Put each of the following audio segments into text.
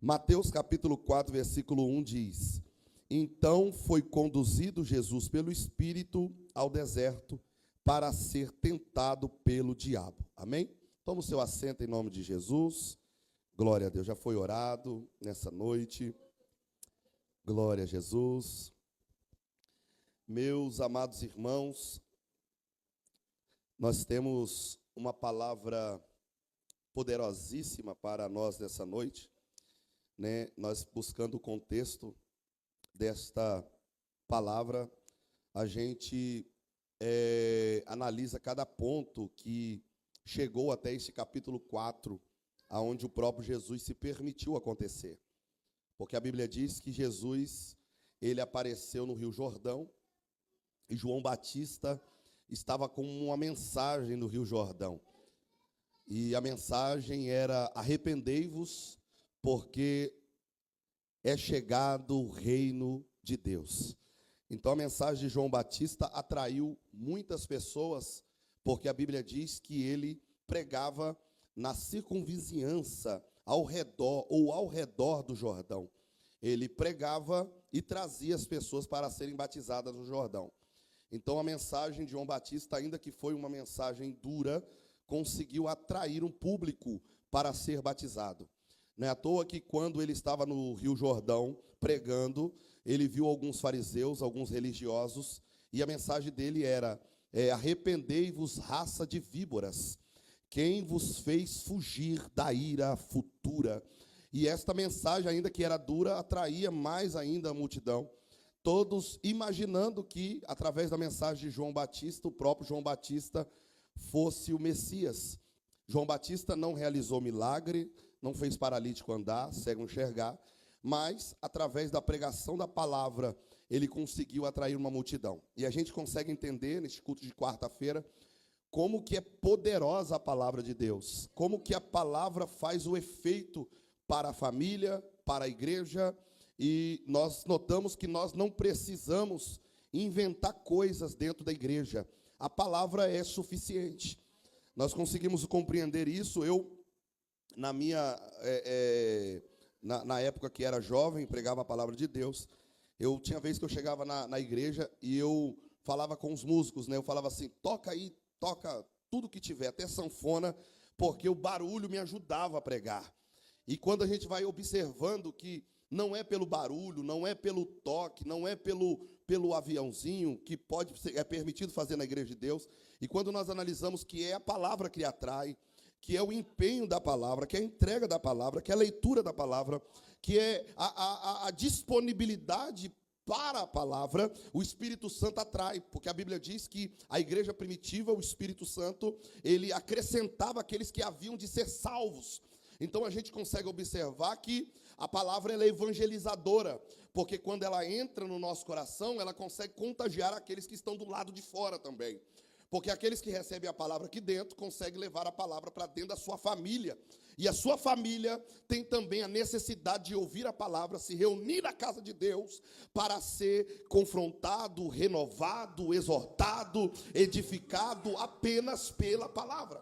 Mateus capítulo 4, versículo 1 diz: Então foi conduzido Jesus pelo Espírito ao deserto para ser tentado pelo diabo. Amém? Toma o seu assento em nome de Jesus. Glória a Deus. Já foi orado nessa noite. Glória a Jesus. Meus amados irmãos, nós temos uma palavra poderosíssima para nós nessa noite, né? Nós buscando o contexto desta palavra, a gente analisa cada ponto que chegou até esse capítulo 4, aonde o próprio Jesus se permitiu acontecer. Porque a Bíblia diz que Jesus, ele apareceu no Rio Jordão, e João Batista estava com uma mensagem no Rio Jordão. E a mensagem era: arrependei-vos, porque é chegado o reino de Deus. Então a mensagem de João Batista atraiu muitas pessoas, porque a Bíblia diz que ele pregava na circunvizinhança, ao redor do Jordão. Ele pregava e trazia as pessoas para serem batizadas no Jordão. Então a mensagem de João Batista, ainda que foi uma mensagem dura, conseguiu atrair um público para ser batizado. Não é à toa que quando ele estava no Rio Jordão pregando, ele viu alguns fariseus, alguns religiosos, e a mensagem dele era: arrependei-vos, raça de víboras, quem vos fez fugir da ira futura. E esta mensagem, ainda que era dura, atraía mais ainda a multidão, todos imaginando que, através da mensagem de João Batista, o próprio João Batista fosse o Messias. João Batista não realizou milagre, não fez paralítico andar, cego enxergar, mas, através da pregação da palavra, ele conseguiu atrair uma multidão. E a gente consegue entender, neste culto de quarta-feira, como que é poderosa a palavra de Deus, como que a palavra faz o efeito para a família, para a igreja, e nós notamos que nós não precisamos inventar coisas dentro da igreja. A palavra é suficiente. Nós conseguimos compreender isso. Eu, na época que era jovem, pregava a palavra de Deus, eu tinha vez que eu chegava na igreja e eu falava com os músicos, né? Eu falava assim: toca aí, toca tudo que tiver, até sanfona, porque o barulho me ajudava a pregar. E quando a gente vai observando que não é pelo barulho, não é pelo toque, não é pelo aviãozinho que é permitido fazer na igreja de Deus, e quando nós analisamos que é a palavra que atrai, que é o empenho da palavra, que é a entrega da palavra, que é a leitura da palavra, que é a disponibilidade para a palavra, o Espírito Santo atrai, porque a Bíblia diz que a igreja primitiva, o Espírito Santo, ele acrescentava aqueles que haviam de ser salvos. Então a gente consegue observar que a palavra ela é evangelizadora, porque quando ela entra no nosso coração, ela consegue contagiar aqueles que estão do lado de fora também. Porque aqueles que recebem a palavra aqui dentro conseguem levar a palavra para dentro da sua família. E a sua família tem também a necessidade de ouvir a palavra, se reunir na casa de Deus para ser confrontado, renovado, exortado, edificado apenas pela palavra.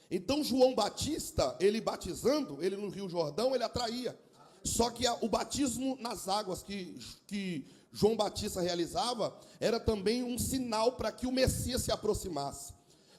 Então João Batista, ele batizando, ele no Rio Jordão, ele atraía. Só que o batismo nas águas que João Batista realizava era também um sinal para que o Messias se aproximasse.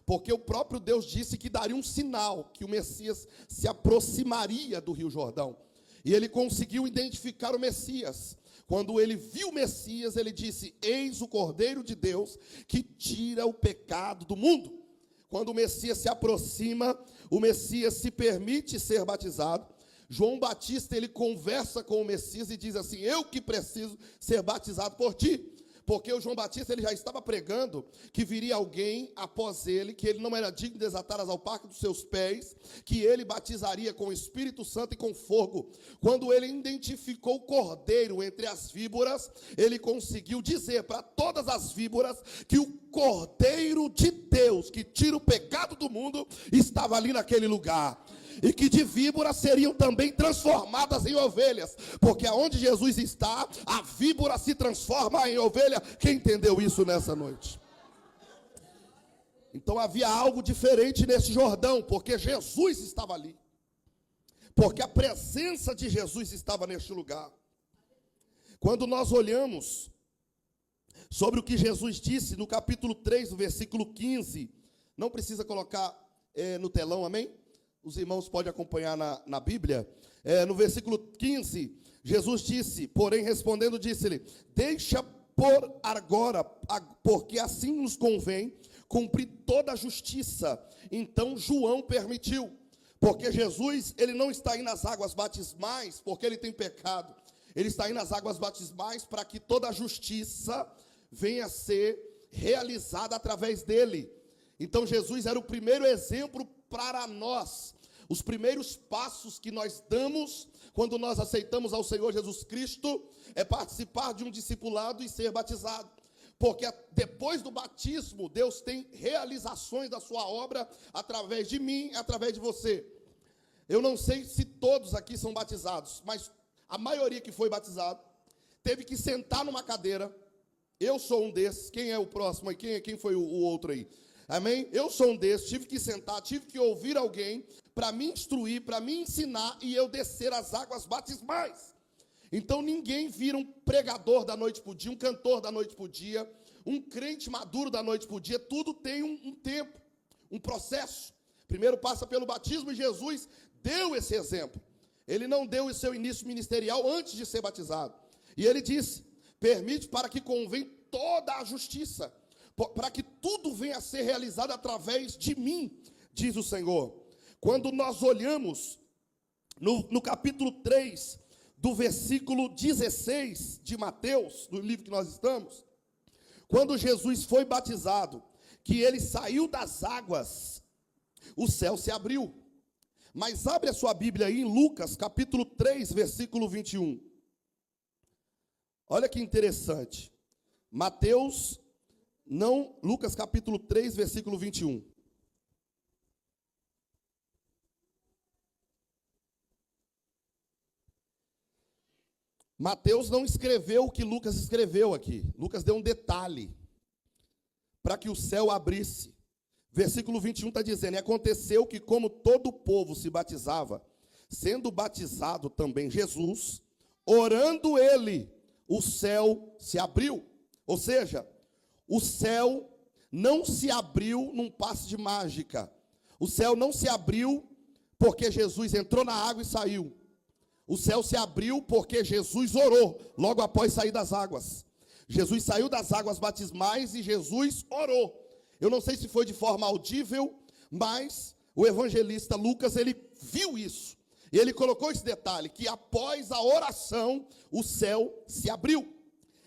Porque o próprio Deus disse que daria um sinal, que o Messias se aproximaria do Rio Jordão. E ele conseguiu identificar o Messias. Quando ele viu o Messias, ele disse: eis o Cordeiro de Deus que tira o pecado do mundo. Quando o Messias se aproxima, o Messias se permite ser batizado. João Batista, ele conversa com o Messias e diz assim: eu que preciso ser batizado por ti. Porque o João Batista, ele já estava pregando que viria alguém após ele, que ele não era digno de desatar as alpacas dos seus pés, que ele batizaria com o Espírito Santo e com fogo. Quando ele identificou o cordeiro entre as víboras, ele conseguiu dizer para todas as víboras que o Cordeiro de Deus, que tira o pecado do mundo, estava ali naquele lugar. E que de víboras seriam também transformadas em ovelhas, porque aonde Jesus está, a víbora se transforma em ovelha. Quem entendeu isso nessa noite? Então havia algo diferente nesse Jordão, porque Jesus estava ali. porque a presença de Jesus estava neste lugar. Quando nós olhamos sobre o que Jesus disse no capítulo 3, no versículo 15, não precisa colocar no telão, amém? Os irmãos podem acompanhar na Bíblia. No versículo 15, Jesus disse, porém respondendo, disse-lhe, deixa por agora, porque assim nos convém cumprir toda a justiça. Então João permitiu, porque Jesus, ele não está indo nas águas batismais porque ele tem pecado. Ele está indo nas águas batismais para que toda a justiça venha a ser realizada através dele. Então Jesus era o primeiro exemplo para nós. Os primeiros passos que nós damos quando nós aceitamos ao Senhor Jesus Cristo é participar de um discipulado e ser batizado. Porque depois do batismo, Deus tem realizações da sua obra através de mim, através de você. Eu não sei se todos aqui são batizados, mas a maioria que foi batizado teve que sentar numa cadeira. Eu sou um desses. Quem é o próximo aí? Quem foi o outro aí? Amém? Eu sou um desses. Tive que sentar, tive que ouvir alguém para me instruir, para me ensinar e eu descer as águas batismais. Então ninguém vira um pregador da noite para o dia, um cantor da noite para o dia, um crente maduro da noite para o dia. Tudo tem um tempo, um processo. Primeiro passa pelo batismo e Jesus deu esse exemplo. Ele não deu o seu início ministerial antes de ser batizado. E ele disse, permite para que convém toda a justiça, para que tudo venha a ser realizado através de mim, diz o Senhor. Quando nós olhamos no capítulo 3, do versículo 16 de Mateus, no livro que nós estamos, quando Jesus foi batizado, que ele saiu das águas, o céu se abriu. Mas abre a sua Bíblia aí em Lucas, capítulo 3, versículo 21. Olha que interessante. Lucas capítulo 3, versículo 21. Mateus não escreveu o que Lucas escreveu aqui. Lucas deu um detalhe para que o céu abrisse. Versículo 21 está dizendo, e aconteceu que como todo o povo se batizava, sendo batizado também Jesus, orando ele, o céu se abriu. Ou seja, o céu não se abriu num passe de mágica. O céu não se abriu porque Jesus entrou na água e saiu. O céu se abriu porque Jesus orou logo após sair das águas. Jesus saiu das águas batismais e Jesus orou. Eu não sei se foi de forma audível, mas o evangelista Lucas, ele viu isso. E ele colocou esse detalhe, que após a oração, o céu se abriu.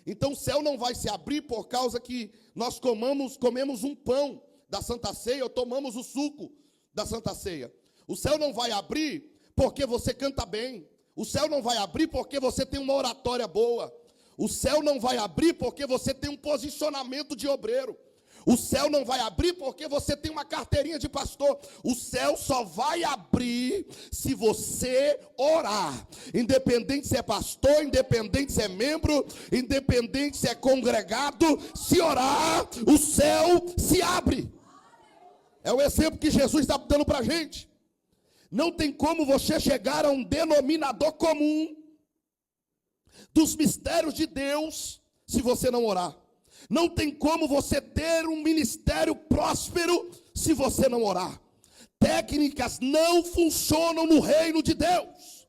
Então o céu não vai se abrir por causa que nós comemos um pão da Santa Ceia ou tomamos o suco da Santa Ceia. O céu não vai abrir porque você canta bem. O céu não vai abrir porque você tem uma oratória boa. O céu não vai abrir porque você tem um posicionamento de obreiro. O céu não vai abrir porque você tem uma carteirinha de pastor. O céu só vai abrir se você orar. Independente se é pastor, independente se é membro, independente se é congregado, se orar, o céu se abre. É o exemplo que Jesus está dando para a gente. Não tem como você chegar a um denominador comum dos mistérios de Deus se você não orar. Não tem como você ter um ministério próspero se você não orar. Técnicas não funcionam no reino de Deus.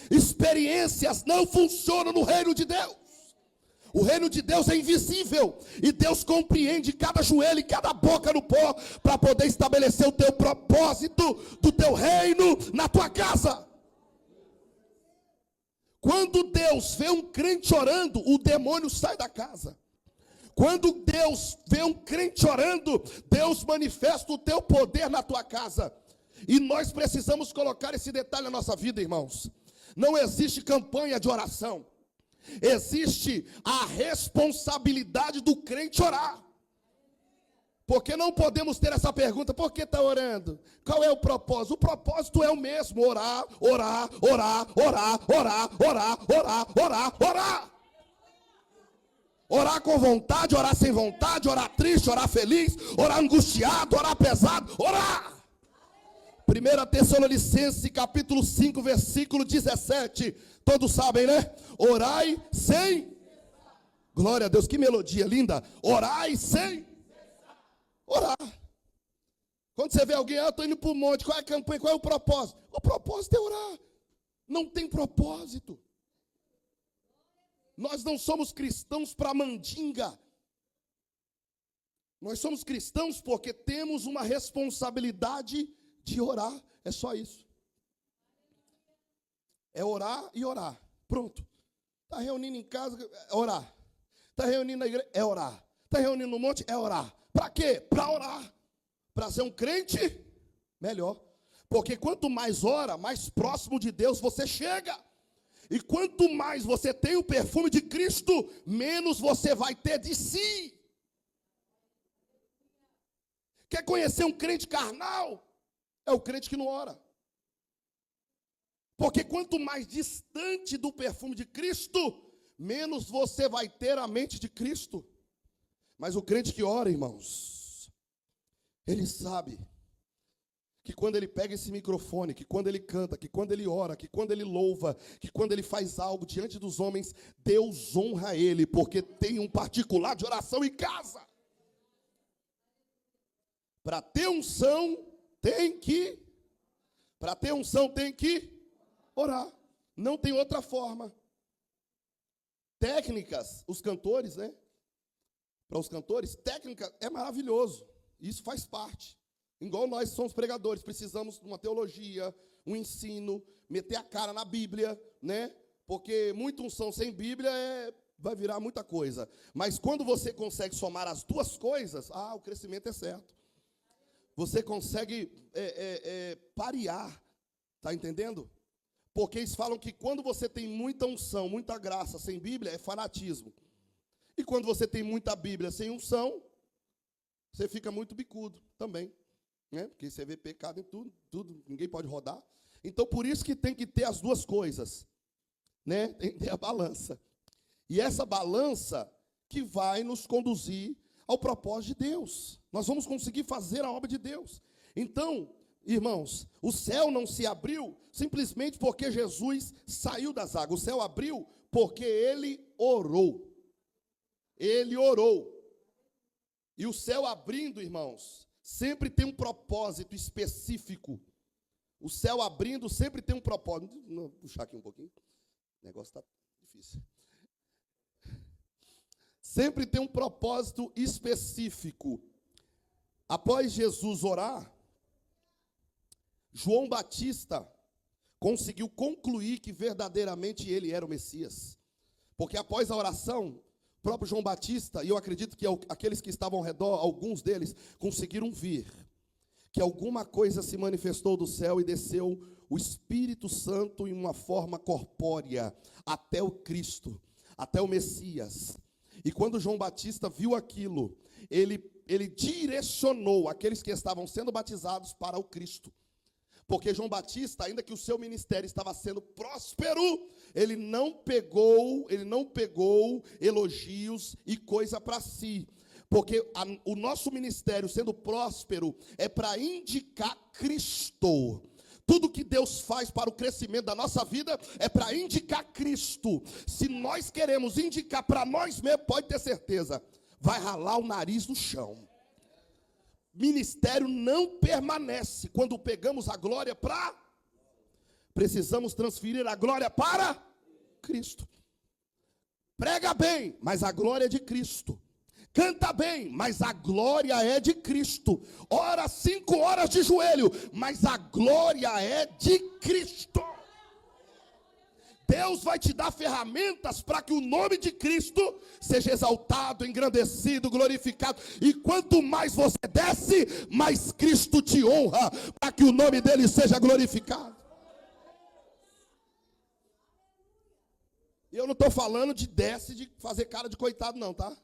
Experiências não funcionam no reino de Deus. O reino de Deus é invisível e Deus compreende cada joelho e cada boca no pó para poder estabelecer o teu propósito do teu reino na tua casa. Quando Deus vê um crente orando, o demônio sai da casa. Quando Deus vê um crente orando, Deus manifesta o teu poder na tua casa. E nós precisamos colocar esse detalhe na nossa vida, irmãos. Não existe campanha de oração. Existe a responsabilidade do crente orar. Porque não podemos ter essa pergunta, por que está orando? Qual é o propósito? O propósito é o mesmo, orar, orar, orar, orar, orar, orar, orar, orar, orar. Orar com vontade, orar sem vontade, orar triste, orar feliz, orar angustiado, orar pesado, orar. 1 Tessalonicenses, capítulo 5, versículo 17. Todos sabem, né? Orai sem... Glória a Deus, que melodia linda. Orai sem... Orar. Quando você vê alguém, eu estou indo para o monte, qual é a campanha, qual é o propósito? O propósito é orar. Não tem propósito. Nós não somos cristãos para mandinga. Nós somos cristãos porque temos uma responsabilidade de orar. É só isso. É orar e orar. Pronto. Está reunindo em casa, é orar. Está reunindo na igreja, é orar. Está reunindo no monte, é orar. Para quê? Para orar. Para ser um crente, melhor. Porque quanto mais ora, mais próximo de Deus você chega. E quanto mais você tem o perfume de Cristo, menos você vai ter de si. Quer conhecer um crente carnal? É o crente que não ora. Porque quanto mais distante do perfume de Cristo, menos você vai ter a mente de Cristo. Mas o crente que ora, irmãos, ele sabe que quando ele pega esse microfone, que quando ele canta, que quando ele ora, que quando ele louva, que quando ele faz algo diante dos homens, Deus honra ele, porque tem um particular de oração em casa. Para ter unção, tem que orar. Não tem outra forma. Técnicas, os cantores, né? Para os cantores, técnica é maravilhoso. Isso faz parte. Igual nós somos pregadores, precisamos de uma teologia, um ensino, meter a cara na Bíblia, né? Porque muita unção sem Bíblia vai virar muita coisa. Mas quando você consegue somar as duas coisas, o crescimento é certo. Você consegue parear, tá entendendo? Porque eles falam que quando você tem muita unção, muita graça sem Bíblia, é fanatismo. E quando você tem muita Bíblia sem unção, você fica muito bicudo também. Né? Porque você vê pecado em tudo, ninguém pode rodar. Então, por isso que tem que ter as duas coisas. Né? Tem que ter a balança. E essa balança que vai nos conduzir ao propósito de Deus. Nós vamos conseguir fazer a obra de Deus. Então, irmãos, o céu não se abriu simplesmente porque Jesus saiu das águas. O céu abriu porque ele orou. Ele orou. E o céu abrindo, irmãos, sempre tem um propósito específico. O céu abrindo sempre tem um propósito. Vou puxar aqui um pouquinho. O negócio está difícil. Sempre tem um propósito específico. Após Jesus orar, João Batista conseguiu concluir que verdadeiramente ele era o Messias. Porque após a oração, o próprio João Batista, e eu acredito que aqueles que estavam ao redor, alguns deles, conseguiram ver que alguma coisa se manifestou do céu e desceu o Espírito Santo em uma forma corpórea até o Cristo, até o Messias. E quando João Batista viu aquilo, ele direcionou aqueles que estavam sendo batizados para o Cristo. Porque João Batista, ainda que o seu ministério estava sendo próspero, ele não pegou elogios e coisa para si. Porque o nosso ministério sendo próspero é para indicar Cristo. Tudo que Deus faz para o crescimento da nossa vida é para indicar Cristo. Se nós queremos indicar para nós mesmos, pode ter certeza, vai ralar o nariz no chão. Ministério não permanece. Quando pegamos a glória precisamos transferir a glória para Cristo. Prega bem, mas a glória é de Cristo. Canta bem, mas a glória é de Cristo. Ora 5 horas de joelho, mas a glória é de Cristo. Deus vai te dar ferramentas para que o nome de Cristo seja exaltado, engrandecido, glorificado. E quanto mais você desce, mais Cristo te honra, para que o nome dele seja glorificado. E eu não estou falando de desce, de fazer cara de coitado não, tá?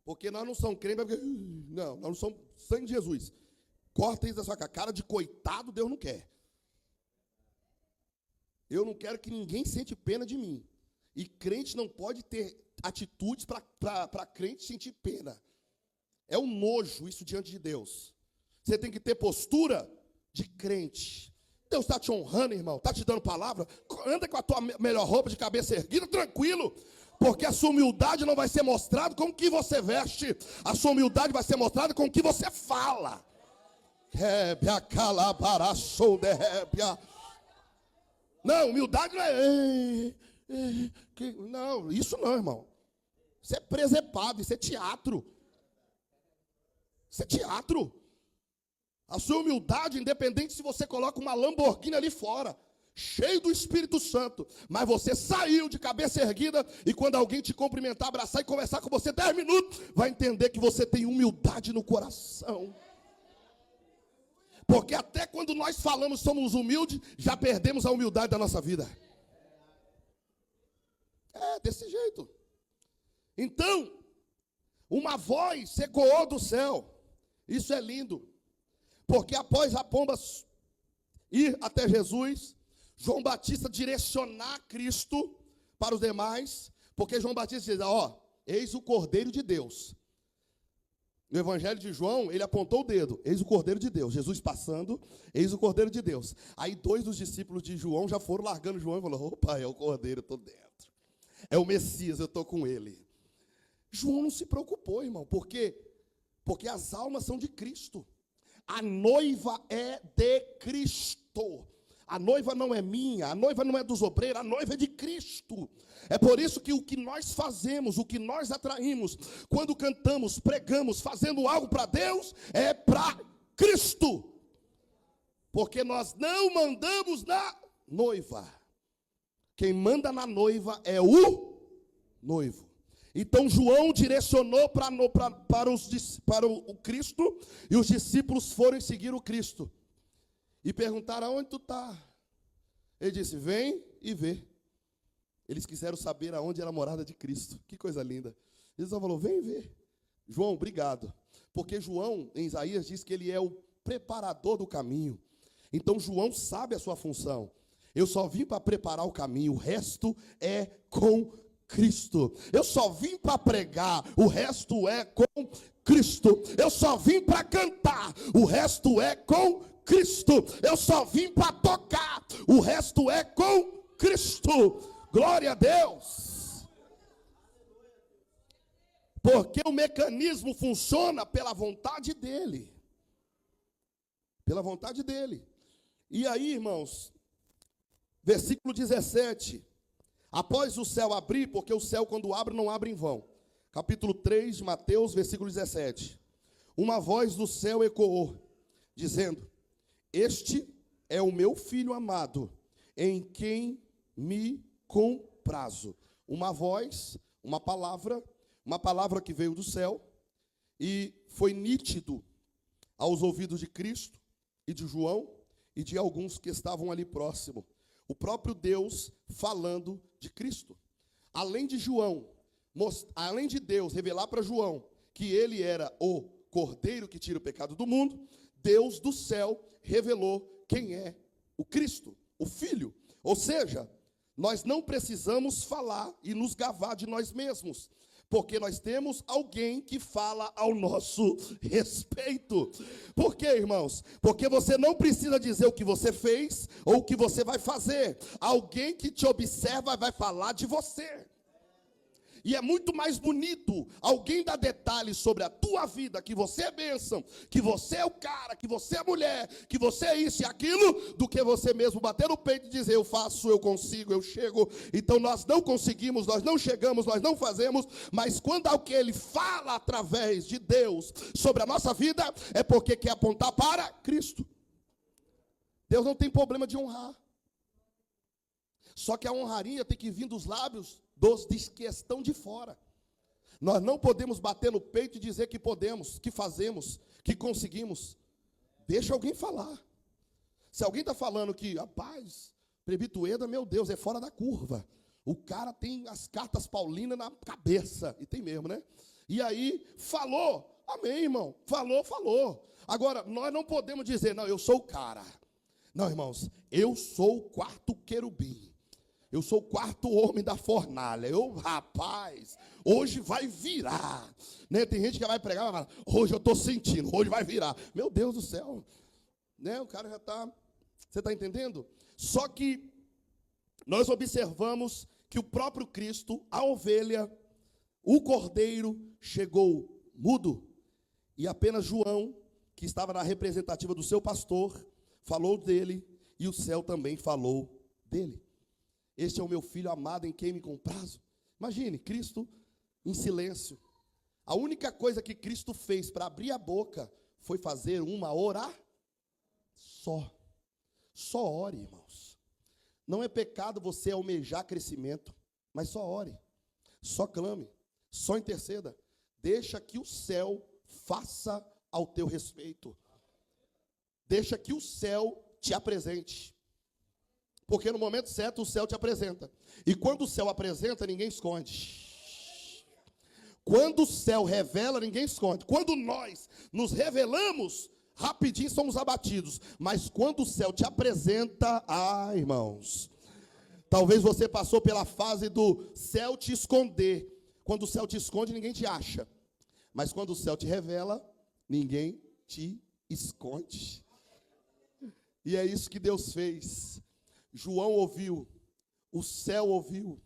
Porque nós não somos crentes, nós não somos sangue de Jesus. Corta isso da sua cara de coitado, Deus não quer. Eu não quero que ninguém sente pena de mim. E crente não pode ter atitudes para crente sentir pena. É um nojo isso diante de Deus. Você tem que ter postura de crente. Deus está te honrando, irmão, está te dando palavra. Anda com a tua melhor roupa de cabeça erguida, tranquilo. Porque a sua humildade não vai ser mostrada com o que você veste. A sua humildade vai ser mostrada com o que você fala. Não, humildade não é... Não, isso não, irmão. Isso é presepado, isso é teatro. Isso é teatro. A sua humildade, independente se você coloca uma Lamborghini ali fora, cheio do Espírito Santo, mas você saiu de cabeça erguida, e quando alguém te cumprimentar, abraçar e conversar com você 10 minutos, vai entender que você tem humildade no coração. Porque até quando nós falamos somos humildes, já perdemos a humildade da nossa vida. É desse jeito. Então, uma voz ecoou do céu. Isso é lindo. Porque após a pomba ir até Jesus, João Batista direcionar Cristo para os demais, porque João Batista diz, ó, eis o Cordeiro de Deus. No Evangelho de João, ele apontou o dedo, eis o Cordeiro de Deus. Jesus passando, eis o Cordeiro de Deus. Aí 2 dos discípulos de João já foram largando João e falaram, opa, é o Cordeiro, eu estou dentro. É o Messias, eu estou com ele. João não se preocupou, irmão, porque as almas são de Cristo. A noiva é de Cristo. A noiva não é minha, a noiva não é dos obreiros, a noiva é de Cristo. É por isso que o que nós fazemos, o que nós atraímos, quando cantamos, pregamos, fazendo algo para Deus, é para Cristo. Porque nós não mandamos na noiva. Quem manda na noiva é o noivo. Então João direcionou para o Cristo, e os discípulos foram seguir o Cristo. E perguntaram, aonde tu está? Ele disse, vem e vê. Eles quiseram saber aonde era a morada de Cristo. Que coisa linda. Jesus falou, vem ver. João, obrigado. Porque João, em Isaías, diz que ele é o preparador do caminho. Então João sabe a sua função. Eu só vim para preparar o caminho, o resto é com Cristo. Eu só vim para pregar, o resto é com Cristo. Eu só vim para cantar, o resto é com Cristo. Eu só vim para tocar, o resto é com Cristo. Glória a Deus. Porque o mecanismo funciona pela vontade dele. Pela vontade dele. E aí, irmãos, versículo 17. Após o céu abrir, porque o céu quando abre não abre em vão. Capítulo 3 de Mateus, versículo 17. Uma voz do céu ecoou, dizendo, este é o meu filho amado, em quem me comprazo. Uma voz, uma palavra que veio do céu, e foi nítido aos ouvidos de Cristo e de João e de alguns que estavam ali próximo. O próprio Deus falando de Cristo. Além de João, além de Deus revelar para João que ele era o Cordeiro que tira o pecado do mundo, Deus do céu revelou quem é o Cristo, o Filho. Ou seja, nós não precisamos falar e nos gabar de nós mesmos, porque nós temos alguém que fala ao nosso respeito. Por quê, irmãos? Porque você não precisa dizer o que você fez ou o que você vai fazer. Alguém que te observa vai falar de você. E é muito mais bonito alguém dar detalhes sobre a tua vida, que você é bênção, que você é o cara, que você é a mulher, que você é isso e aquilo, do que você mesmo bater no peito e dizer, eu faço, eu consigo, eu chego. Então nós não conseguimos, nós não chegamos, nós não fazemos, mas quando alguém fala através de Deus sobre a nossa vida, é porque quer apontar para Cristo. Deus não tem problema de honrar. Só que a honraria tem que vir dos lábios dos que estão de fora. Nós não podemos bater no peito e dizer que podemos, que fazemos, que conseguimos. Deixa alguém falar. Se alguém está falando que, rapaz, Prebitueda, meu Deus, é fora da curva. O cara tem as cartas paulinas na cabeça. E tem mesmo, né? E aí, falou. Amém, irmão. Falou. Agora, nós não podemos dizer, não, eu sou o cara. Não, irmãos, eu sou o quarto querubim. Eu sou o quarto homem da fornalha. Rapaz, hoje vai virar. Né? Tem gente que vai pregar e vai falar, hoje eu estou sentindo, hoje vai virar. Meu Deus do céu. né? O cara já está... Você está entendendo? Só que nós observamos que o próprio Cristo, a ovelha, o cordeiro, chegou mudo. E apenas João, que estava na representativa do seu pastor, falou dele, e o céu também falou dele. Este é o meu filho amado em quem me comprazo. Imagine, Cristo em silêncio. A única coisa que Cristo fez para abrir a boca foi fazer uma oração. Só ore, irmãos. Não é pecado você almejar crescimento, mas só ore, só clame, só interceda. Deixa que o céu faça ao teu respeito. Deixa que o céu te apresente. Porque no momento certo o céu te apresenta. E quando o céu apresenta, ninguém esconde. Quando o céu revela, ninguém esconde. Quando nós nos revelamos, rapidinho somos abatidos. Mas quando o céu te apresenta, irmãos, talvez você passou pela fase do céu te esconder. Quando o céu te esconde, ninguém te acha. Mas quando o céu te revela, ninguém te esconde. E é isso que Deus fez. João ouviu, o céu ouviu,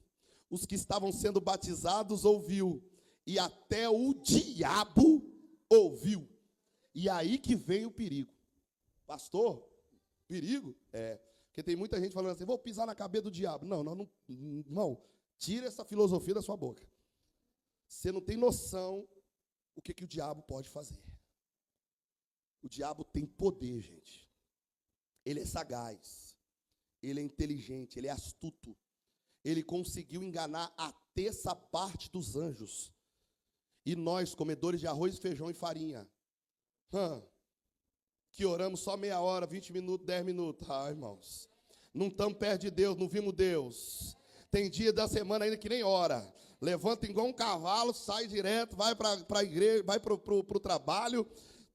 os que estavam sendo batizados ouviu, e até o diabo ouviu. E aí que vem o perigo. Pastor, perigo? Porque tem muita gente falando assim, vou pisar na cabeça do diabo. Não, irmão, tira essa filosofia da sua boca. Você não tem noção o que o diabo pode fazer. O diabo tem poder, gente. Ele é sagaz. Ele é inteligente, ele é astuto. Ele conseguiu enganar a terça parte dos anjos. E nós, comedores de arroz, feijão e farinha, que oramos só meia hora, 20 minutos, 10 minutos. Irmãos, não estamos perto de Deus, não vimos Deus. Tem dia da semana ainda que nem ora. Levanta igual um cavalo, sai direto, vai para a igreja, vai para o trabalho,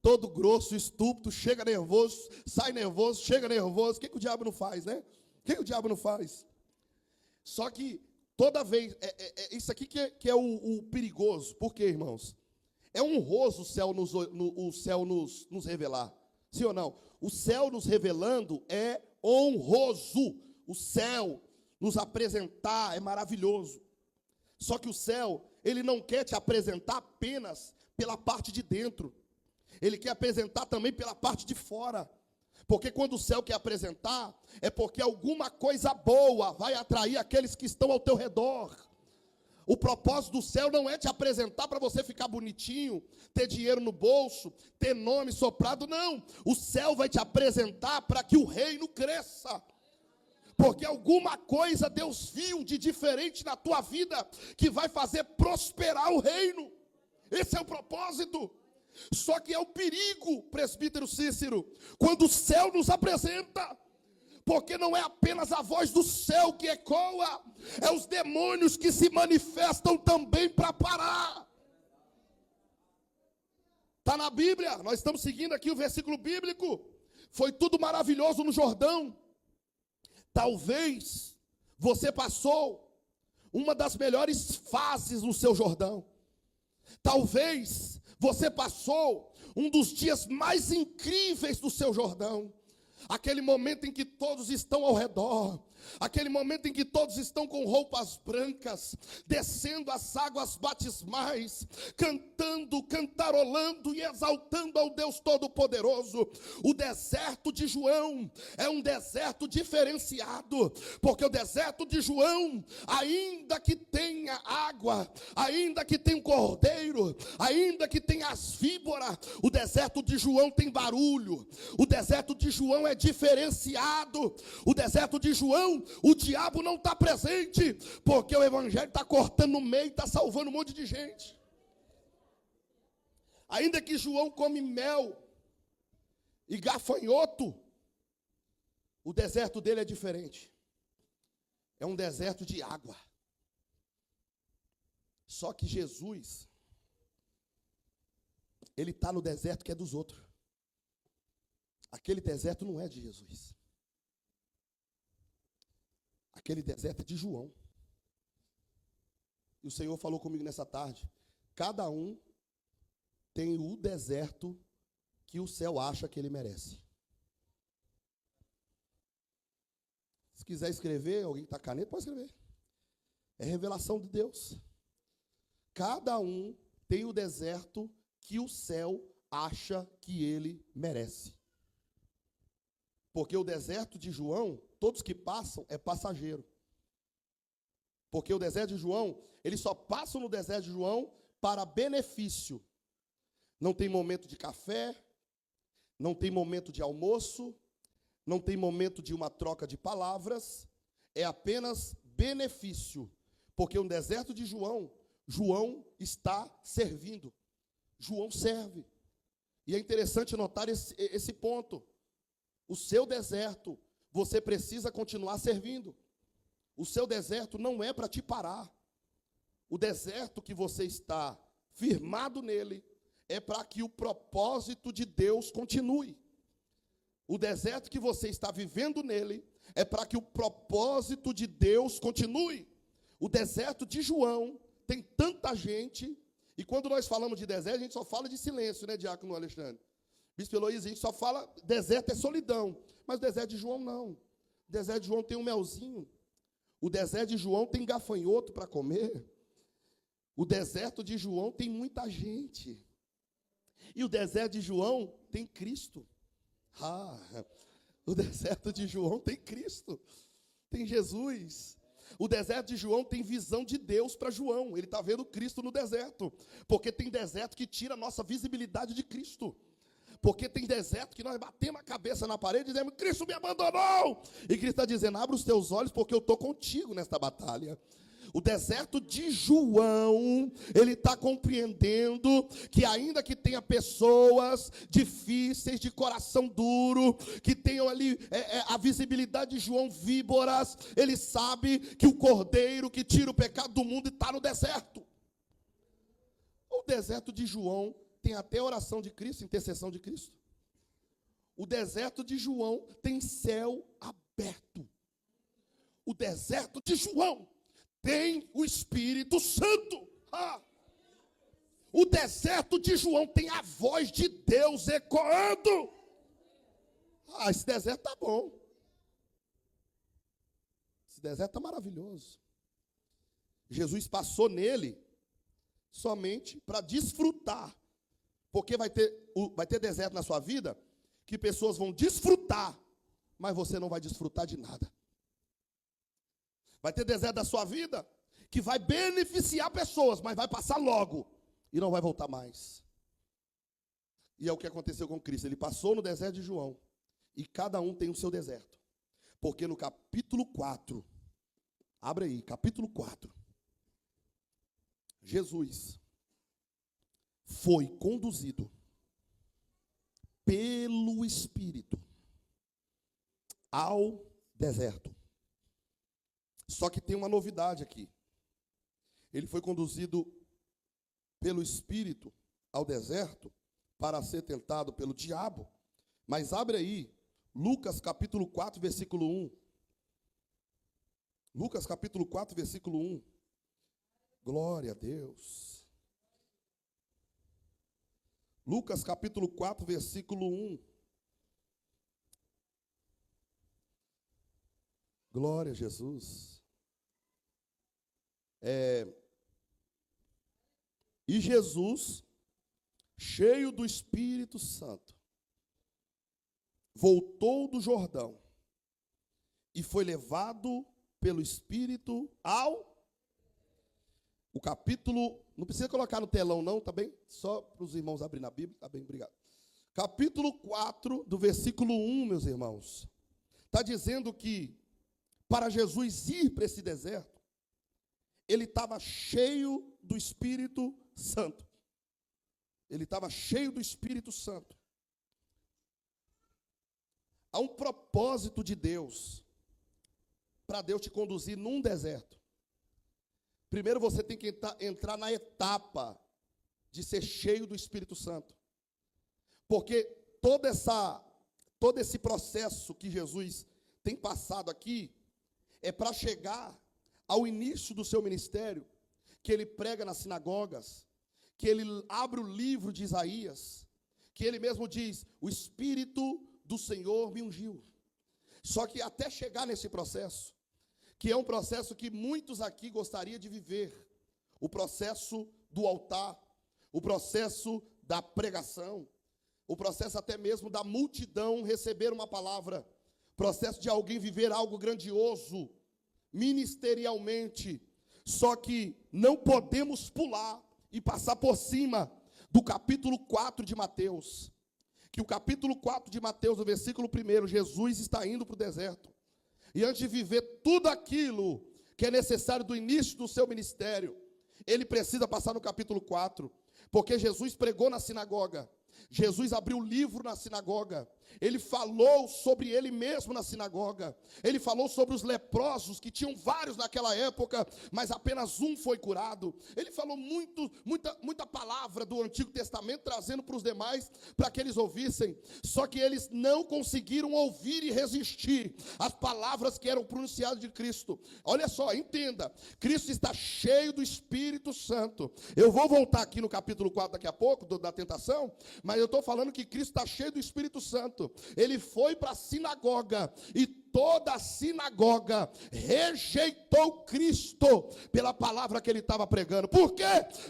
todo grosso, estúpido, chega nervoso, sai nervoso, chega nervoso. O que o diabo não faz, né? O que o diabo não faz? Só que toda vez, isso aqui que é o perigoso. Por quê, irmãos? É honroso o céu nos revelar. Sim ou não? O céu nos revelando é honroso. O céu nos apresentar é maravilhoso. Só que o céu, ele não quer te apresentar apenas pela parte de dentro. Ele quer apresentar também pela parte de fora. Porque quando o céu quer apresentar, é porque alguma coisa boa vai atrair aqueles que estão ao teu redor. O propósito do céu não é te apresentar para você ficar bonitinho, ter dinheiro no bolso, ter nome soprado, não. O céu vai te apresentar para que o reino cresça. Porque alguma coisa Deus viu de diferente na tua vida que vai fazer prosperar o reino. Esse é o propósito. Só que é o perigo, presbítero Cícero, quando o céu nos apresenta. Porque não é apenas a voz do céu que ecoa, é os demônios que se manifestam também para parar. Está na Bíblia, nós estamos seguindo aqui o versículo bíblico. Foi tudo maravilhoso no Jordão. Talvez você passou uma das melhores fases no seu Jordão. Talvez você passou um dos dias mais incríveis do seu Jordão. Aquele momento em que todos estão ao redor. Aquele momento em que todos estão com roupas brancas, descendo as águas batismais, cantando, cantarolando e exaltando ao Deus Todo-Poderoso. O deserto de João é um deserto diferenciado, porque o deserto de João, ainda que tenha água, ainda que tenha um cordeiro, ainda que tenha as víboras, o deserto de João tem barulho. O deserto de João é diferenciado. O deserto de João, o diabo não está presente, porque o evangelho está cortando no meio e está salvando um monte de gente. Ainda que João come mel e gafanhoto, o deserto dele é diferente. É um deserto de água. Só que Jesus, ele está no deserto que é dos outros. Aquele deserto não é de Jesus. Aquele deserto é de João. E o Senhor falou comigo nessa tarde. Cada um tem o deserto que o céu acha que ele merece. Se quiser escrever, alguém está caneta, pode escrever. É revelação de Deus. Cada um tem o deserto que o céu acha que ele merece. Porque o deserto de João, todos que passam, é passageiro. Porque o deserto de João, eles só passam no deserto de João para benefício. Não tem momento de café, não tem momento de almoço, não tem momento de uma troca de palavras, é apenas benefício. Porque no deserto de João, João está servindo. João serve. E é interessante notar esse ponto. O seu deserto, você precisa continuar servindo. O seu deserto não é para te parar. O deserto que você está firmado nele é para que o propósito de Deus continue. O deserto que você está vivendo nele é para que o propósito de Deus continue. O deserto de João tem tanta gente, e quando nós falamos de deserto, a gente só fala de silêncio, né, Diácono Alexandre? Bispo Eloísio, a gente só fala, deserto é solidão, mas o deserto de João não. O deserto de João tem um melzinho. O deserto de João tem gafanhoto para comer. O deserto de João tem muita gente. E o deserto de João tem Cristo. O deserto de João tem Cristo. Tem Jesus. O deserto de João tem visão de Deus para João. Ele está vendo Cristo no deserto. Porque tem deserto que tira a nossa visibilidade de Cristo. Porque tem deserto que nós batemos a cabeça na parede e dizemos, Cristo me abandonou. E Cristo está dizendo, abre os teus olhos porque eu estou contigo nesta batalha. O deserto de João, ele está compreendendo que ainda que tenha pessoas difíceis, de coração duro, que tenham ali a visibilidade de João víboras, ele sabe que o cordeiro que tira o pecado do mundo está no deserto. O deserto de João tem até oração de Cristo, intercessão de Cristo. O deserto de João tem céu aberto. O deserto de João tem o Espírito Santo. O deserto de João tem a voz de Deus ecoando. Esse deserto está bom. Esse deserto está maravilhoso. Jesus passou nele somente para desfrutar. Porque vai ter deserto na sua vida que pessoas vão desfrutar, mas você não vai desfrutar de nada. Vai ter deserto da sua vida que vai beneficiar pessoas, mas vai passar logo e não vai voltar mais. E é o que aconteceu com Cristo. Ele passou no deserto de João e cada um tem o seu deserto. Porque no capítulo 4, abre aí, capítulo 4, Jesus foi conduzido pelo Espírito ao deserto. Só que tem uma novidade aqui. Ele foi conduzido pelo Espírito ao deserto para ser tentado pelo diabo. Mas abre aí, Lucas capítulo 4, versículo 1. Lucas capítulo 4, versículo 1. Glória a Deus. Lucas capítulo 4, versículo 1. Glória a Jesus. E Jesus, cheio do Espírito Santo, voltou do Jordão e foi levado pelo Espírito ao... O capítulo, não precisa colocar no telão não, tá bem? Só para os irmãos abrirem na Bíblia, tá bem, obrigado. Capítulo 4, do versículo 1, meus irmãos. Está dizendo que para Jesus ir para esse deserto, ele estava cheio do Espírito Santo. Ele estava cheio do Espírito Santo. Há um propósito de Deus para Deus te conduzir num deserto. Primeiro você tem que entrar na etapa de ser cheio do Espírito Santo. Porque todo esse processo que Jesus tem passado aqui é para chegar ao início do seu ministério, que ele prega nas sinagogas, que ele abre o livro de Isaías, que ele mesmo diz, o Espírito do Senhor me ungiu. Só que até chegar nesse processo, que é um processo que muitos aqui gostariam de viver, o processo do altar, o processo da pregação, o processo até mesmo da multidão receber uma palavra, processo de alguém viver algo grandioso, ministerialmente. Só que não podemos pular e passar por cima do capítulo 4 de Mateus. Que o capítulo 4 de Mateus, no versículo 1, Jesus está indo para o deserto. E antes de viver tudo aquilo que é necessário do início do seu ministério, ele precisa passar no capítulo 4. Porque Jesus pregou na sinagoga. Jesus abriu o livro na sinagoga. Ele falou sobre ele mesmo na sinagoga. Ele falou sobre os leprosos, que tinham vários naquela época, mas apenas um foi curado. Ele falou muita palavra do Antigo Testamento, trazendo para os demais, para que eles ouvissem. Só que eles não conseguiram ouvir e resistir às palavras que eram pronunciadas de Cristo. Olha só, entenda, Cristo está cheio do Espírito Santo. Eu vou voltar aqui no capítulo 4 daqui a pouco, da tentação, mas eu estou falando que Cristo está cheio do Espírito Santo. Ele foi para a sinagoga e toda a sinagoga rejeitou Cristo pela palavra que ele estava pregando. Por quê?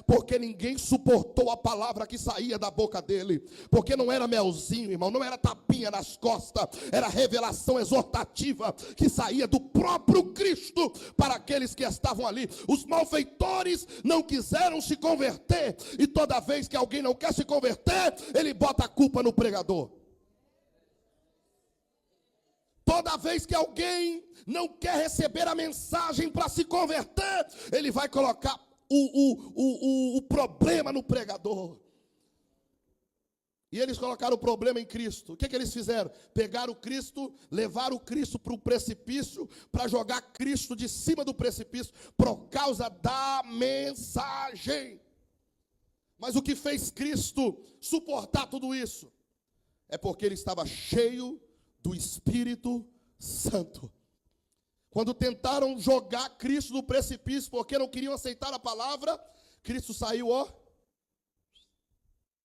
Porque ninguém suportou a palavra que saía da boca dele. Porque não era melzinho, irmão, não era tapinha nas costas, era revelação exortativa que saía do próprio Cristo para aqueles que estavam ali. Os malfeitores não quiseram se converter, e toda vez que alguém não quer se converter, ele bota a culpa no pregador. Toda vez que alguém não quer receber a mensagem para se converter, ele vai colocar o problema no pregador. E eles colocaram o problema em Cristo. O que eles fizeram? Pegaram o Cristo, levaram o Cristo para o precipício, para jogar Cristo de cima do precipício, por causa da mensagem. Mas o que fez Cristo suportar tudo isso? É porque ele estava cheio do Espírito Santo. Quando tentaram jogar Cristo do precipício, porque não queriam aceitar a palavra, Cristo saiu, ó, no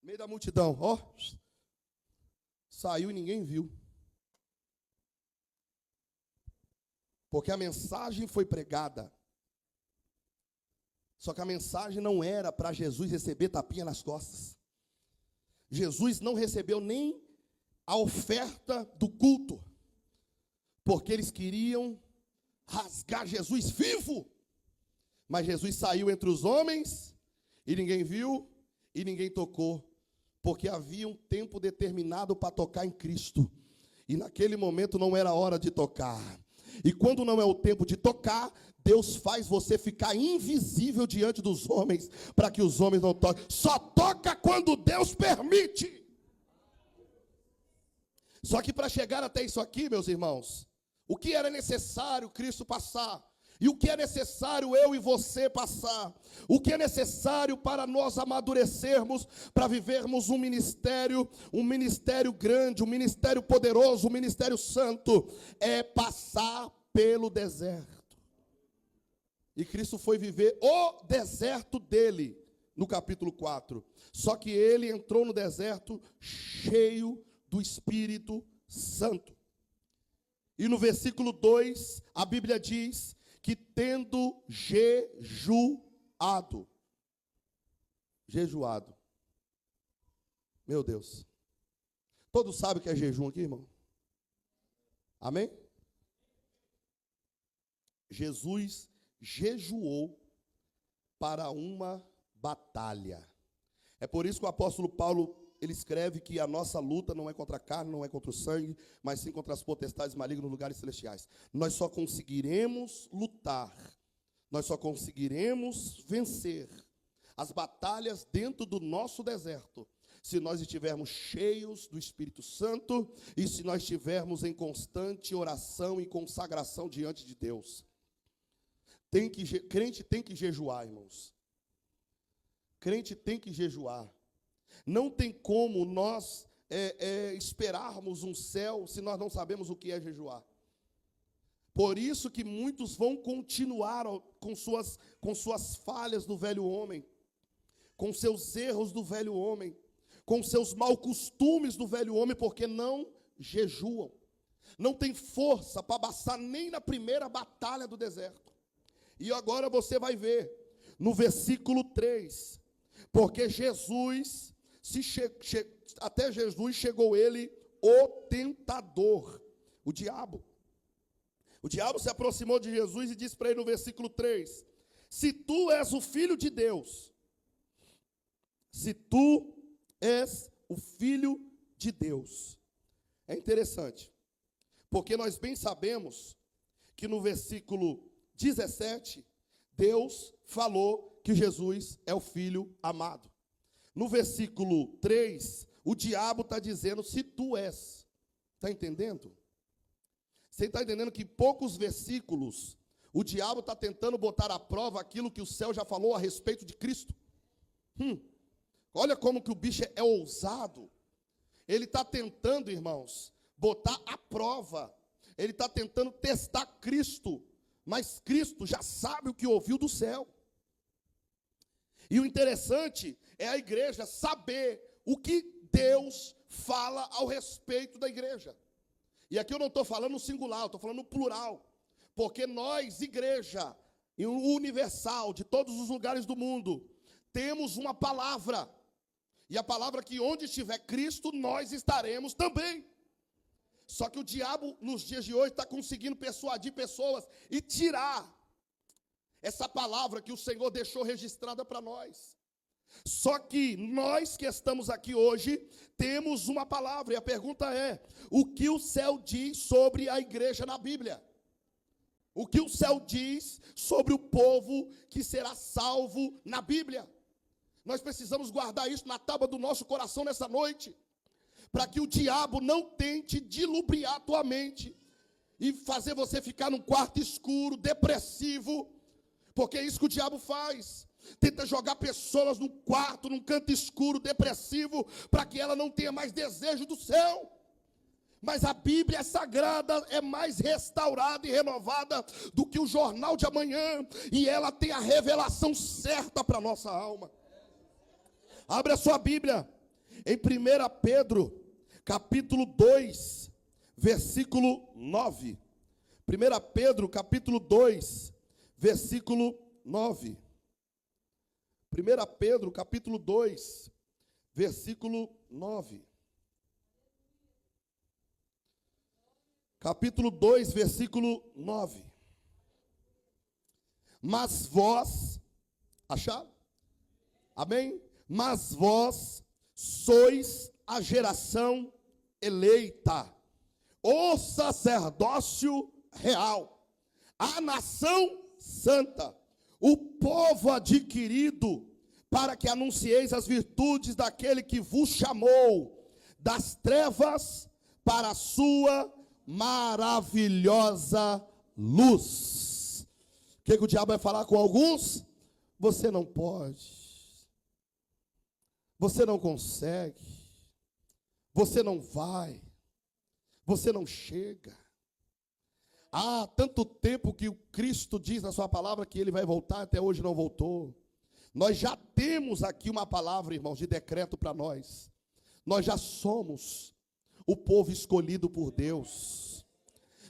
meio da multidão, ó, saiu e ninguém viu. Porque a mensagem foi pregada. Só que a mensagem não era para Jesus receber tapinha nas costas. Jesus não recebeu nem a oferta do culto, porque eles queriam rasgar Jesus vivo. Mas Jesus saiu entre os homens e ninguém viu e ninguém tocou, porque havia um tempo determinado para tocar em Cristo, e naquele momento não era hora de tocar. E quando não é o tempo de tocar, Deus faz você ficar invisível diante dos homens, para que os homens não toquem. Só toca quando Deus permite. Só que para chegar até isso aqui, meus irmãos, o que era necessário Cristo passar? E o que é necessário eu e você passar? O que é necessário para nós amadurecermos, para vivermos um ministério grande, um ministério poderoso, um ministério santo? É passar pelo deserto. E Cristo foi viver o deserto dele, no capítulo 4. Só que ele entrou no deserto cheio do Espírito Santo. E no versículo 2, a Bíblia diz que tendo jejuado. Meu Deus. Todos sabem o que é jejum aqui, irmão? Amém? Jesus jejuou para uma batalha. É por isso que o apóstolo Paulo, ele escreve que a nossa luta não é contra a carne, não é contra o sangue, mas sim contra as potestades malignas nos lugares celestiais. Nós só conseguiremos lutar, nós só conseguiremos vencer as batalhas dentro do nosso deserto, se nós estivermos cheios do Espírito Santo e se nós estivermos em constante oração e consagração diante de Deus. Crente tem que jejuar, irmãos. Crente tem que jejuar. Não tem como nós esperarmos um céu se nós não sabemos o que é jejuar. Por isso que muitos vão continuar com suas falhas do velho homem, com seus erros do velho homem, com seus maus costumes do velho homem, porque não jejuam. não tem força para passar nem na primeira batalha do deserto. E agora você vai ver, no versículo 3, porque Jesus, até Jesus chegou ele, o tentador, o diabo. O diabo se aproximou de Jesus e disse para ele no versículo 3, se tu és o Filho de Deus, se tu és o Filho de Deus. É interessante, porque nós bem sabemos que no versículo 17, Deus falou que Jesus é o Filho amado. No versículo 3, o diabo está dizendo, se tu és. Está entendendo? Você está entendendo que em poucos versículos, o diabo está tentando botar à prova aquilo que o céu já falou a respeito de Cristo? Olha como que o bicho é ousado. Ele está tentando, irmãos, botar à prova. Ele está tentando testar Cristo. Mas Cristo já sabe o que ouviu do céu. E o interessante é a igreja saber o que Deus fala ao respeito da igreja. E aqui eu não estou falando no singular, eu estou falando no plural. Porque nós, igreja, universal, de todos os lugares do mundo, temos uma palavra. E a palavra que onde estiver Cristo, nós estaremos também. Só que o diabo, nos dias de hoje, está conseguindo persuadir pessoas e tirar essa palavra que o Senhor deixou registrada para nós. Só que nós que estamos aqui hoje, temos uma palavra, e a pergunta é, o que o céu diz sobre a igreja na Bíblia? O que o céu diz sobre o povo que será salvo na Bíblia? Nós precisamos guardar isso na tábua do nosso coração nessa noite, para que o diabo não tente dilubriar a tua mente, e fazer você ficar num quarto escuro, depressivo, porque é isso que o diabo faz. Tenta jogar pessoas num quarto, num canto escuro, depressivo, para que ela não tenha mais desejo do céu. Mas a Bíblia sagrada é mais restaurada e renovada do que o jornal de amanhã, e ela tem a revelação certa para a nossa alma. Abre a sua Bíblia em 1 Pedro, capítulo 2, versículo 9. 1 Pedro, capítulo 2, versículo 9. 1 Pedro, capítulo 2, versículo 9. Capítulo 2, versículo 9. Mas vós, acharam? Amém? Mas vós sois a geração eleita, o sacerdócio real, a nação santa, o povo adquirido, para que anuncieis as virtudes daquele que vos chamou das trevas para a sua maravilhosa luz. O que o diabo vai falar com alguns? Você não pode, você não consegue, você não vai, você não chega. Há tanto tempo que o Cristo diz na sua palavra que ele vai voltar, até hoje não voltou. Nós já temos aqui uma palavra, irmãos, de decreto para nós. Nós já somos o povo escolhido por Deus.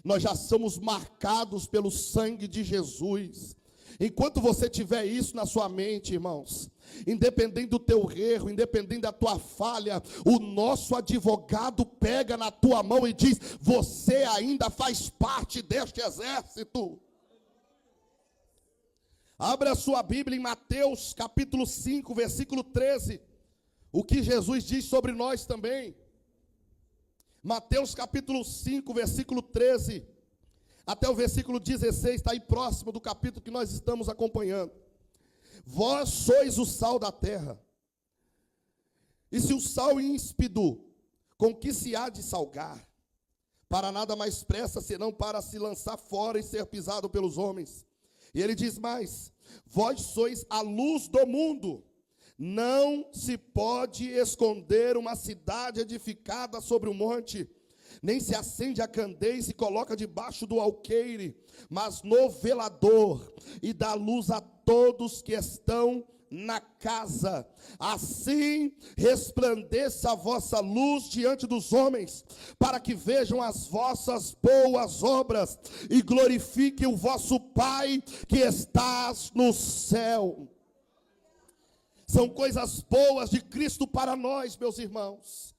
Nós já somos marcados pelo sangue de Jesus. Enquanto você tiver isso na sua mente, irmãos, independente do teu erro, independente da tua falha, o nosso advogado pega na tua mão e diz, você ainda faz parte deste exército. Abra a sua Bíblia em Mateus capítulo 5, versículo 13. O que Jesus diz sobre nós também. Mateus capítulo 5, versículo 13. Até o versículo 16, está aí próximo do capítulo que nós estamos acompanhando. Vós sois o sal da terra. E se o sal ímpido, com que se há de salgar? Para nada mais presta, senão para se lançar fora e ser pisado pelos homens. E ele diz mais, vós sois a luz do mundo. Não se pode esconder uma cidade edificada sobre um monte, nem se acende a candeia e se coloca debaixo do alqueire, mas no velador, e dá luz a todos que estão na casa. Assim resplandeça a vossa luz diante dos homens, para que vejam as vossas boas obras e glorifiquem o vosso Pai que estás no céu. São coisas boas de Cristo para nós, meus irmãos.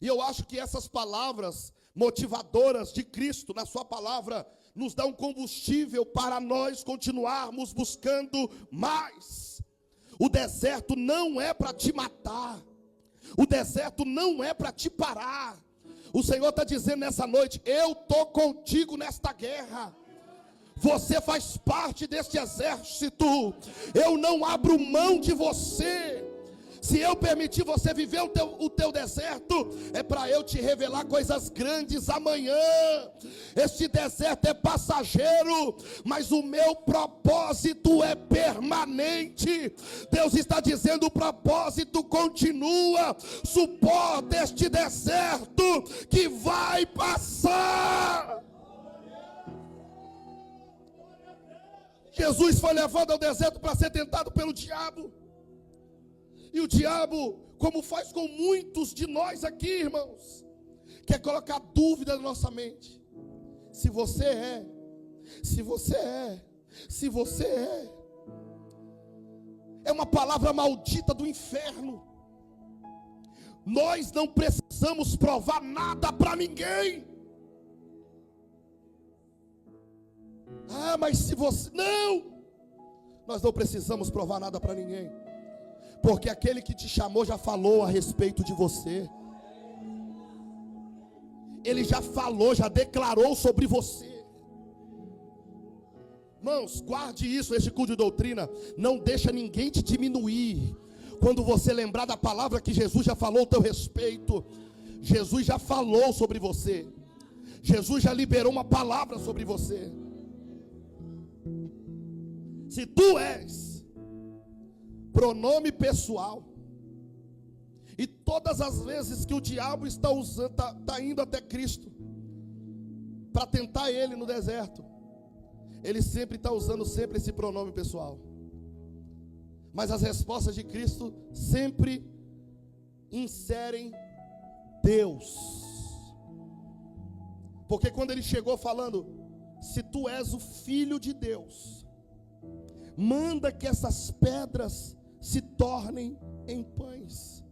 E eu acho que essas palavras motivadoras de Cristo, na sua palavra, nos dão combustível para nós continuarmos buscando mais. O deserto não é para te matar. O deserto não é para te parar. O Senhor está dizendo nessa noite: eu estou contigo nesta guerra. Você faz parte deste exército. Eu não abro mão de você. Se eu permitir você viver o teu deserto, é para eu te revelar coisas grandes amanhã. Este deserto é passageiro, mas o meu propósito é permanente. Deus está dizendo: o propósito continua. Suporta este deserto que vai passar. Jesus foi levado ao deserto para ser tentado pelo diabo. E o diabo, como faz com muitos de nós aqui, irmãos, quer colocar dúvida na nossa mente. Se você é, se você é, se você é. É uma palavra maldita do inferno. Nós não precisamos provar nada para ninguém. Ah, mas se você... Não! Nós não precisamos provar nada para ninguém. Porque aquele que te chamou já falou a respeito de você. Ele já falou, já declarou sobre você. Irmãos, guarde isso, este culto de doutrina. Não deixa ninguém te diminuir. Quando você lembrar da palavra que Jesus já falou ao teu respeito. Jesus já falou sobre você. Jesus já liberou uma palavra sobre você. Se tu és pronome pessoal, e todas as vezes que o diabo está usando, está indo até Cristo para tentar ele no deserto, ele sempre está usando esse pronome pessoal. Mas as respostas de Cristo sempre inserem Deus. Porque quando ele chegou falando: se tu és o Filho de Deus, manda que essas pedras se tornem em pães.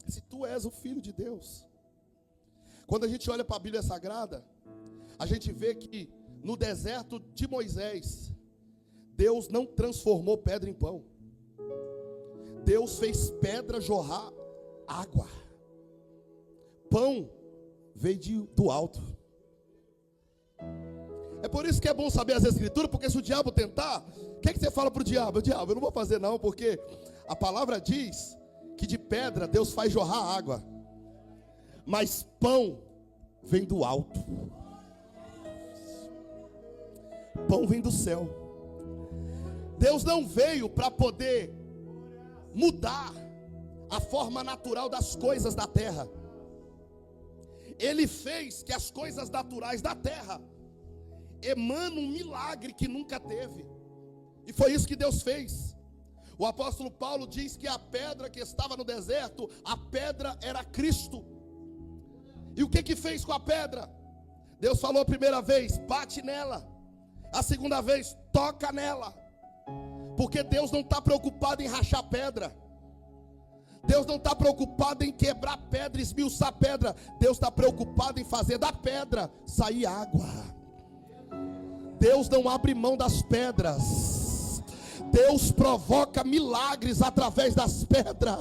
Se tu és o Filho de Deus. Quando a gente olha para a Bíblia Sagrada, a gente vê que no deserto de Moisés, Deus não transformou pedra em pão. Deus fez pedra jorrar água. Pão veio do alto. É por isso que é bom saber as escrituras, porque se o diabo tentar, o que você fala para o diabo? Diabo, eu não vou fazer não, porque a palavra diz que de pedra Deus faz jorrar água, mas pão vem do alto. Pão vem do céu. Deus não veio para poder mudar a forma natural das coisas da terra. Ele fez que as coisas naturais da terra emanam um milagre que nunca teve. E foi isso que Deus fez. O apóstolo Paulo diz que a pedra que estava no deserto, a pedra era Cristo. E o que fez com a pedra? Deus falou a primeira vez: bate nela. A segunda vez: toca nela. Porque Deus não está preocupado em rachar pedra. Deus não está preocupado em quebrar pedra, esmiuçar pedra. Deus está preocupado em fazer da pedra sair água. Deus não abre mão das pedras. Deus provoca milagres através das pedras.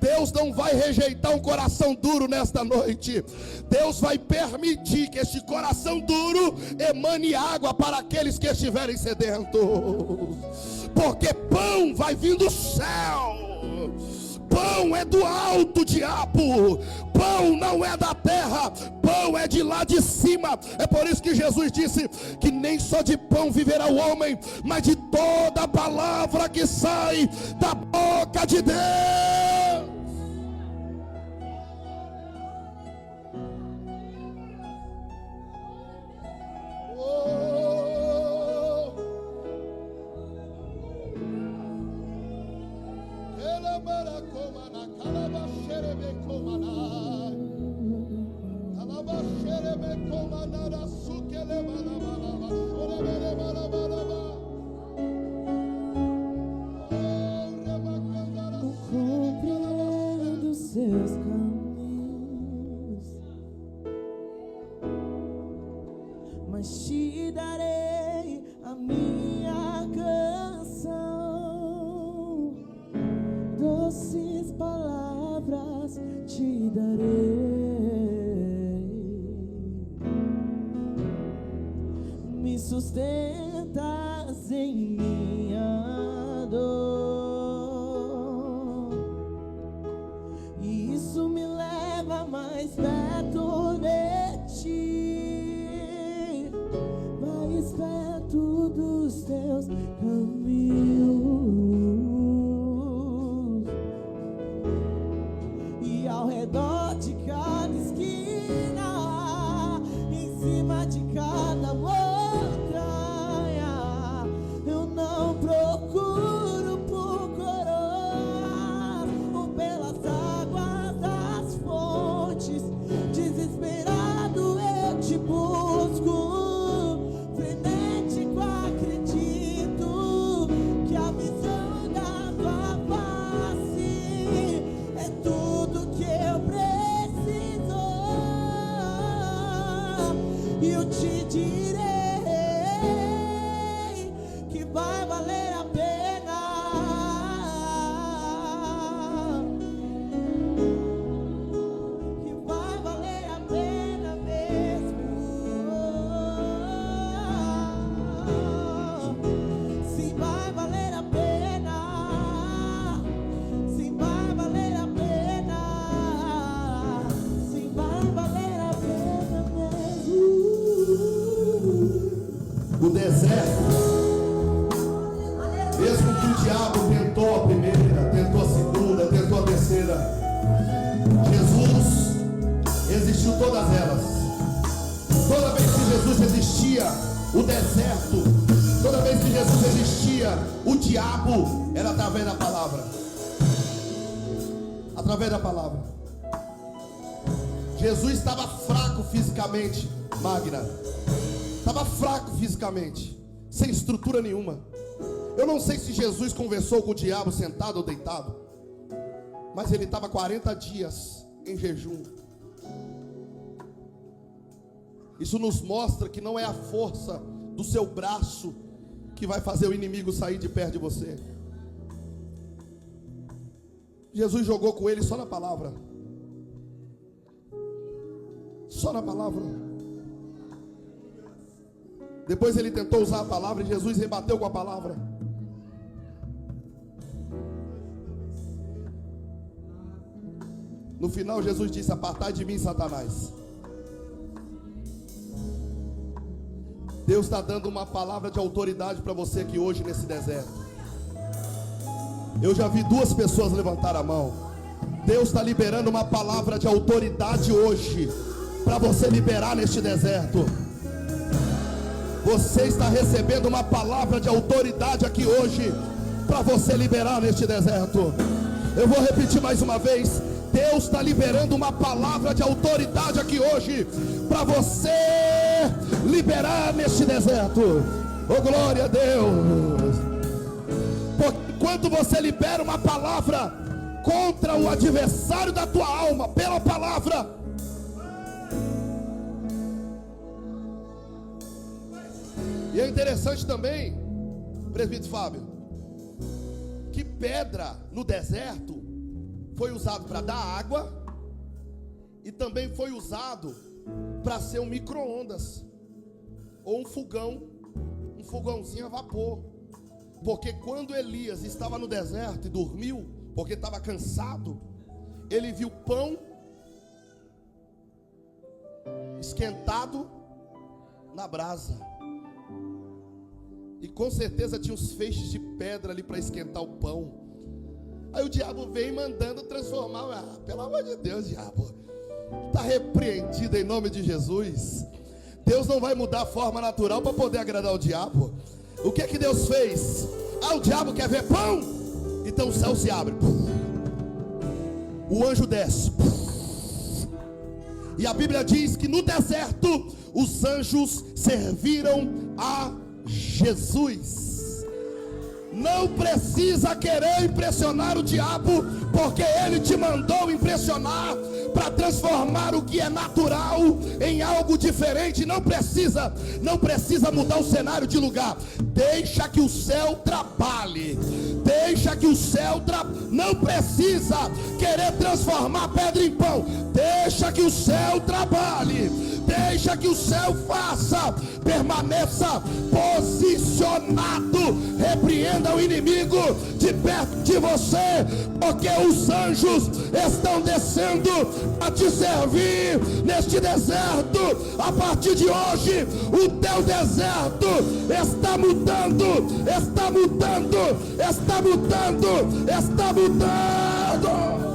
Deus não vai rejeitar um coração duro nesta noite. Deus vai permitir que este coração duro emane água para aqueles que estiverem sedentos. Porque pão vai vir do céu. Pão é do alto, diabo. Pão não é da terra, pão é de lá de cima. É por isso que Jesus disse que nem só de pão viverá o homem, mas de toda a palavra que sai da boca de Deus. Compreendo seus caminhos, mas te darei a minha canção, doces palavras te darei, me sustentas em minha dor, e isso me leva mais perto de ti, mais perto dos teus caminhos, e ao redor de cada esquina, em cima de cada montanha, eu não procuro por coroas ou pelas águas das fontes. Desesperado eu te busco, frenético acredito que a visão da tua face é tudo que eu preciso, e eu te direi que vai valer a pena, que vai valer a pena mesmo. Sim, vai valer a pena. Sim, vai valer a pena. Sim, vai valer a pena mesmo. O deserto, mesmo que o diabo tentou a primeira, tentou a segunda, tentou a terceira, Jesus resistiu todas elas. Toda vez que Jesus resistia o deserto, toda vez que Jesus resistia o diabo, era através da palavra. Através da palavra. Jesus estava fraco fisicamente, Magna. Estava fraco fisicamente, sem estrutura nenhuma. Eu não sei se Jesus conversou com o diabo sentado ou deitado, mas ele estava 40 dias em jejum. Isso nos mostra que não é a força do seu braço que vai fazer o inimigo sair de perto de você. Jesus jogou com ele só na palavra. Só na palavra. Depois ele tentou usar a palavra e Jesus rebateu com a palavra. No final Jesus disse: apartai de mim, Satanás. Deus está dando uma palavra de autoridade para você aqui hoje nesse deserto. Eu já vi 2 pessoas levantar a mão. Deus está liberando uma palavra de autoridade hoje para você liberar neste deserto. Você está recebendo uma palavra de autoridade aqui hoje para você liberar neste deserto. Eu vou repetir mais uma vez. Deus está liberando uma palavra de autoridade aqui hoje para você liberar neste deserto. Oh, glória a Deus. Porque quando você libera uma palavra contra o adversário da tua alma pela palavra, e é interessante também, presbítero Fábio, que pedra no deserto foi usado para dar água e também foi usado para ser um micro-ondas ou um fogãozinho a vapor. Porque quando Elias estava no deserto e dormiu, porque estava cansado, ele viu pão esquentado na brasa. E com certeza tinha uns feixes de pedra ali para esquentar o pão. Aí o diabo vem mandando transformar. Pelo amor de Deus, diabo, está repreendido em nome de Jesus. Deus não vai mudar a forma natural para poder agradar o diabo. O que é que Deus fez? O diabo quer ver pão? Então o céu se abre. o anjo desce. E a Bíblia diz que no deserto os anjos serviram a Jesus. Não precisa querer impressionar o diabo, porque ele te mandou impressionar para transformar o que é natural em algo diferente. Não precisa mudar o cenário de lugar. Deixa que o céu trabalhe. Deixa que o céu não precisa querer transformar pedra em pão. Deixa que o céu trabalhe. Deixa que o céu faça. Permaneça posicionado. Repreenda o inimigo de perto de você, porque os anjos estão descendo a te servir neste deserto. A partir de hoje, o teu deserto está mudando, está mudando, está mudando, está mudando.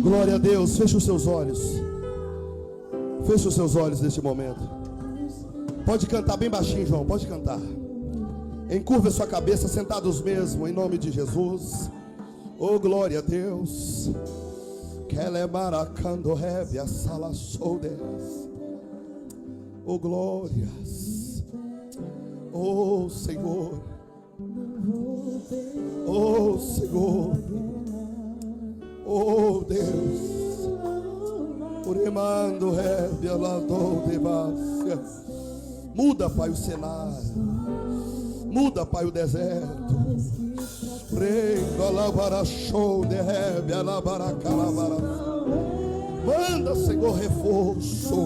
Glória a Deus. Feche os seus olhos. Feche os seus olhos neste momento. Pode cantar bem baixinho, João. Pode cantar. Encurva a sua cabeça, sentados mesmo, em nome de Jesus. Oh, glória a Deus. Oh, glórias. Oh, Senhor. Oh, Senhor. Oh, Deus. Muda, Pai, o cenário. Muda, Pai, o deserto. Manda, Senhor, reforço.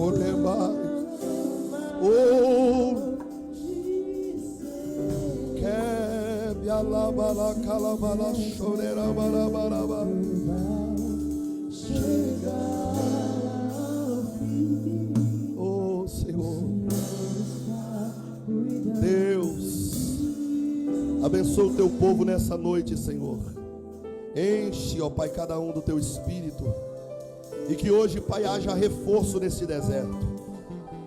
Oh, oh, Senhor. Deus, abençoa o teu povo nessa noite, Senhor. Enche, ó Pai, cada um do teu espírito. E que hoje, Pai, haja reforço nesse deserto.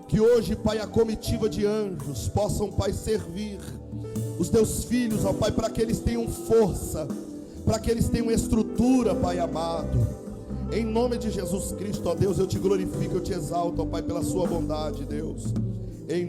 Que hoje, Pai, a comitiva de anjos possam, Pai, servir os teus filhos, ó Pai, para que eles tenham força, para que eles tenham estrutura, Pai amado. Em nome de Jesus Cristo, ó Deus, eu te glorifico, eu te exalto, ó Pai, pela sua bondade, Deus. Em